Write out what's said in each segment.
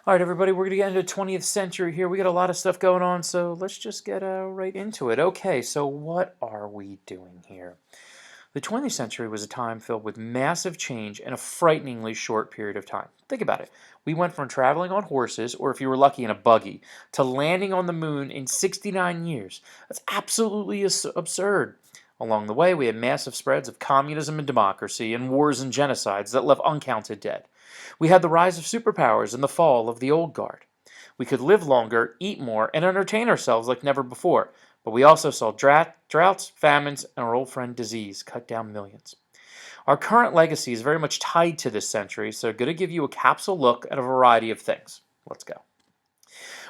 All right, everybody, we're going to get into the 20th century here. We got a lot of stuff going on, so let's just get right into it. Okay, so what are we doing here? The 20th century was a time filled with massive change in a frighteningly short period of time. Think about it. We went from traveling on horses, or if you were lucky, in a buggy, to landing on the moon in 69 years. That's absolutely absurd. Along the way, we had massive spreads of communism and democracy, and wars and genocides that left uncounted dead. We had the rise of superpowers and the fall of the old guard. We could live longer, eat more, and entertain ourselves like never before, but we also saw droughts, famines, and our old friend disease cut down millions. Our current legacy is very much tied to this century, so I'm going to give you a capsule look at a variety of things. Let's go.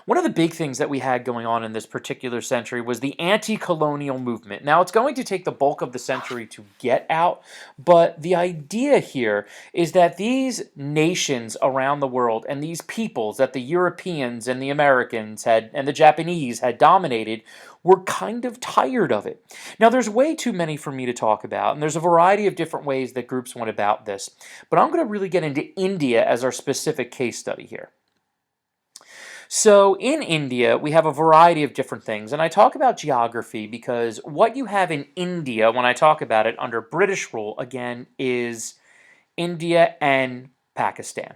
One of the big things that we had going on in this particular century was the anti-colonial movement. Now, it's going to take the bulk of the century to get out, but the idea here is that these nations around the world and these peoples that the Europeans and the Americans had and the Japanese had dominated were kind of tired of it. Now, there's way too many for me to talk about, and there's a variety of different ways that groups went about this, but I'm going to really get into India as our specific case study here. So in India, we have a variety of different things, and I talk about geography because what you have in India, when I talk about it under British rule, again, is India and Pakistan.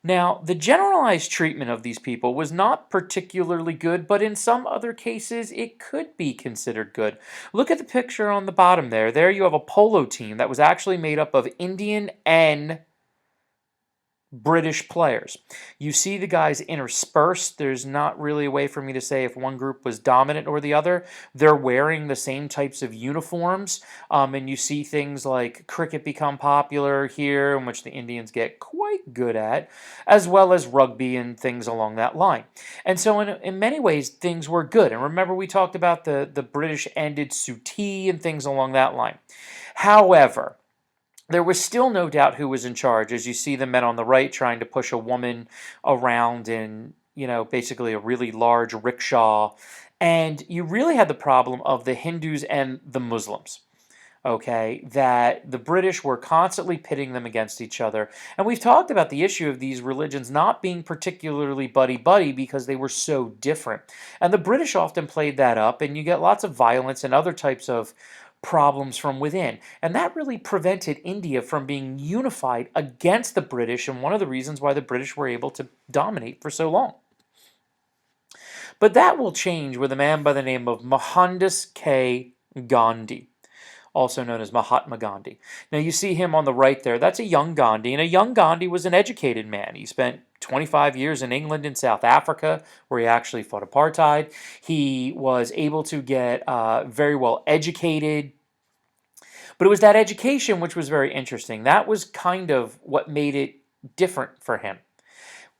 Now, the generalized treatment of these people was not particularly good, but in some other cases, it could be considered good. Look at the picture on the bottom there. There you have a polo team that was actually made up of Indian and British players. You see the guys interspersed. There's not really a way for me to say if one group was dominant or the other. They're wearing the same types of uniforms, and you see things like cricket become popular here, in which the Indians get quite good at, as well as rugby and things along that line. And so in many ways, things were good. And remember, we talked about the British ended Suti and things along that line. However, there was still no doubt who was in charge, as you see the men on the right trying to push a woman around in, basically a really large rickshaw. And you really had the problem of the Hindus and the Muslims, okay, that the British were constantly pitting them against each other. And we've talked about the issue of these religions not being particularly buddy-buddy because they were so different. And the British often played that up, and you get lots of violence and other types of problems from within. And that really prevented India from being unified against the British, and one of the reasons why the British were able to dominate for so long. But that will change with a man by the name of Mohandas Gandhi, also known as Mahatma Gandhi. Now you see him on the right there. That's a young Gandhi, and a young Gandhi was an educated man. He spent 25 years in England and South Africa, where he actually fought apartheid. He was able to get very well educated. But it was that education which was very interesting. That was kind of what made it different for him.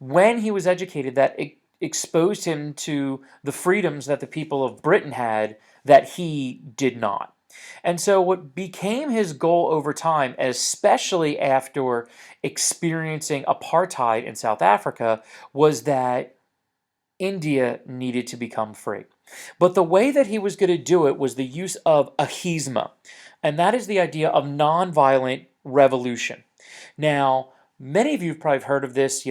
When he was educated, that exposed him to the freedoms that the people of Britain had that he did not. And so what became his goal over time, especially after experiencing apartheid in South Africa, was that India needed to become free. But the way that he was going to do it was the use of ahisma, and that is the idea of nonviolent revolution. Now, many of you have probably heard of this,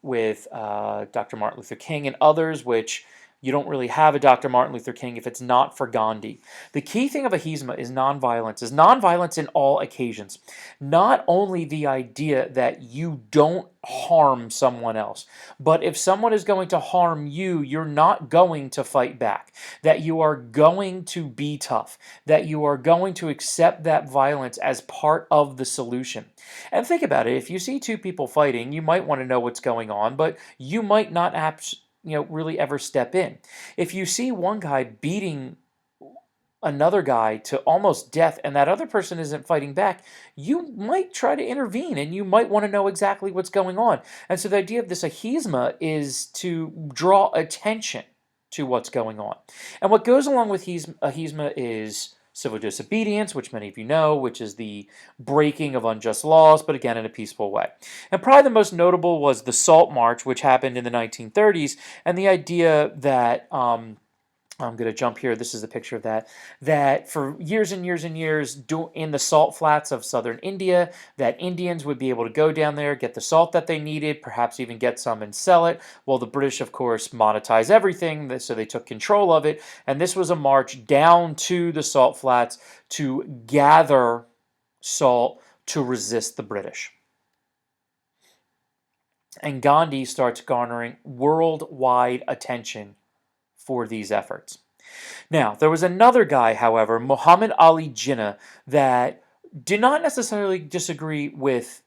with Dr. Martin Luther King and others, which you don't really have a Dr. Martin Luther King if it's not for Gandhi. The key thing of ahisma is nonviolence in all occasions. Not only the idea that you don't harm someone else, but if someone is going to harm you, you're not going to fight back. That you are going to be tough. That you are going to accept that violence as part of the solution. And think about it. If you see two people fighting, you might want to know what's going on, but you might not really ever step in. If you see one guy beating another guy to almost death and that other person isn't fighting back, you might try to intervene and you might want to know exactly what's going on. And so the idea of this ahisma is to draw attention to what's going on. And what goes along with ahisma is civil disobedience, which many of you know, which is the breaking of unjust laws, but again in a peaceful way. And probably the most notable was the Salt March, which happened in the 1930s, and the idea that I'm going to jump here. This is a picture of that. That for years and years and years, in the salt flats of southern India, that Indians would be able to go down there, get the salt that they needed, perhaps even get some and sell it. Well, the British, of course, monetize everything, so they took control of it. And this was a march down to the salt flats to gather salt to resist the British. And Gandhi starts garnering worldwide attention for these efforts. Now, there was another guy, however, Muhammad Ali Jinnah, that did not necessarily disagree with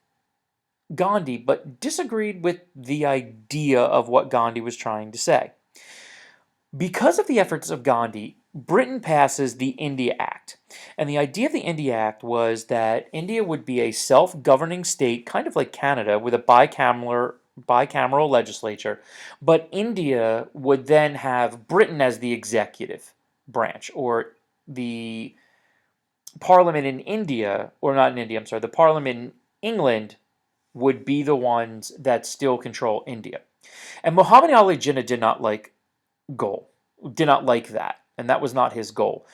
Gandhi, but disagreed with the idea of what Gandhi was trying to say. Because of the efforts of Gandhi, Britain passes the India Act. And the idea of the India Act was that India would be a self-governing state, kind of like Canada, with a bicameral legislature, but India would then have Britain as the executive branch, or the parliament in India, or not in India, I'm sorry, the parliament in England would be the ones that still control India. And Muhammad Ali Jinnah did not like that, and that was not his goal.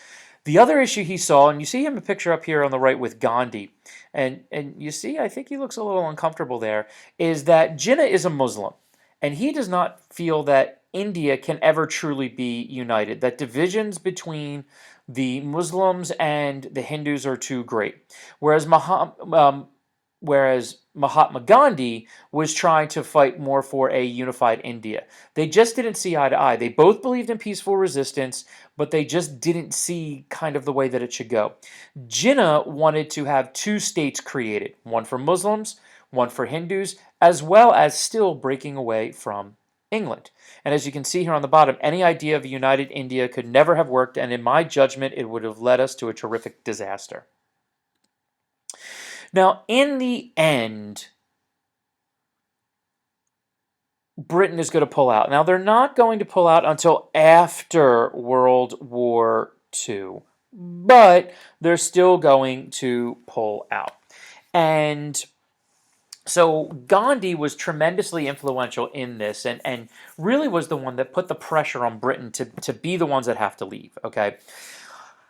The other issue he saw, and you see him a picture up here on the right with Gandhi, and you see, I think he looks a little uncomfortable there, is that Jinnah is a Muslim, and he does not feel that India can ever truly be united, that divisions between the Muslims and the Hindus are too great. Whereas Mahatma Gandhi was trying to fight more for a unified India. They just didn't see eye to eye. They both believed in peaceful resistance, but they just didn't see kind of the way that it should go. Jinnah wanted to have two states created, one for Muslims, one for Hindus, as well as still breaking away from England. And as you can see here on the bottom, any idea of a united India could never have worked, and in my judgment, it would have led us to a terrific disaster. Now, in the end, Britain is going to pull out. Now, they're not going to pull out until after World War II, but they're still going to pull out. And so Gandhi was tremendously influential in this, and really was the one that put the pressure on Britain to be the ones that have to leave, okay?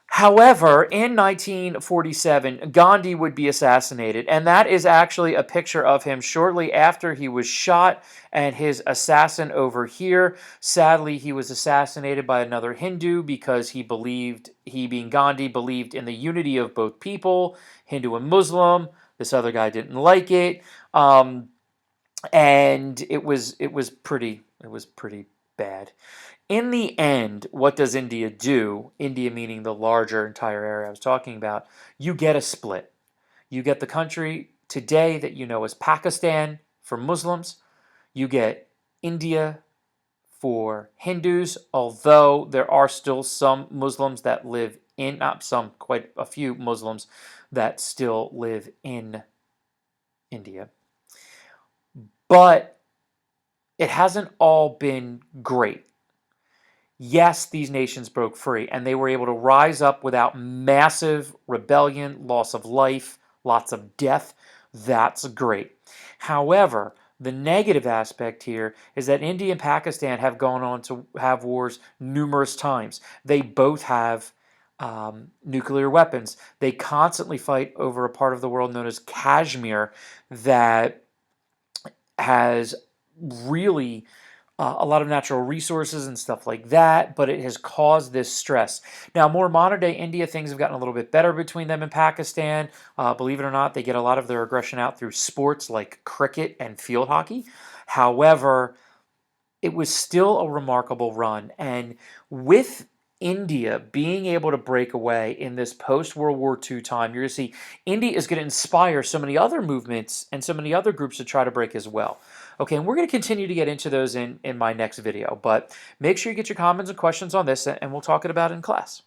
However, in 1947, Gandhi would be assassinated, and that is actually a picture of him shortly after he was shot, and his assassin over here. Sadly, he was assassinated by another Hindu because he being Gandhi, believed in the unity of both people, Hindu and Muslim. This other guy didn't like it, and it was pretty bad. In the end, what does India do? India meaning the larger entire area I was talking about. You get a split. You get the country today that you know as Pakistan for Muslims. You get India for Hindus, although there are still some Muslims that live in, not some, quite a few Muslims that still live in India. But it hasn't all been great. Yes, these nations broke free, and they were able to rise up without massive rebellion, loss of life, lots of death. That's great. However, the negative aspect here is that India and Pakistan have gone on to have wars numerous times. They both have nuclear weapons. They constantly fight over a part of the world known as Kashmir that has really a lot of natural resources and stuff like that, but it has caused this stress. Now, more modern day India, things have gotten a little bit better between them and Pakistan. Believe it or not, they get a lot of their aggression out through sports like cricket and field hockey. However, it was still a remarkable run, and with India being able to break away in this post-World War II time, you're going to see India is going to inspire so many other movements and so many other groups to try to break as well. Okay, and we're going to continue to get into those in my next video, but make sure you get your comments and questions on this, and we'll talk about it in class.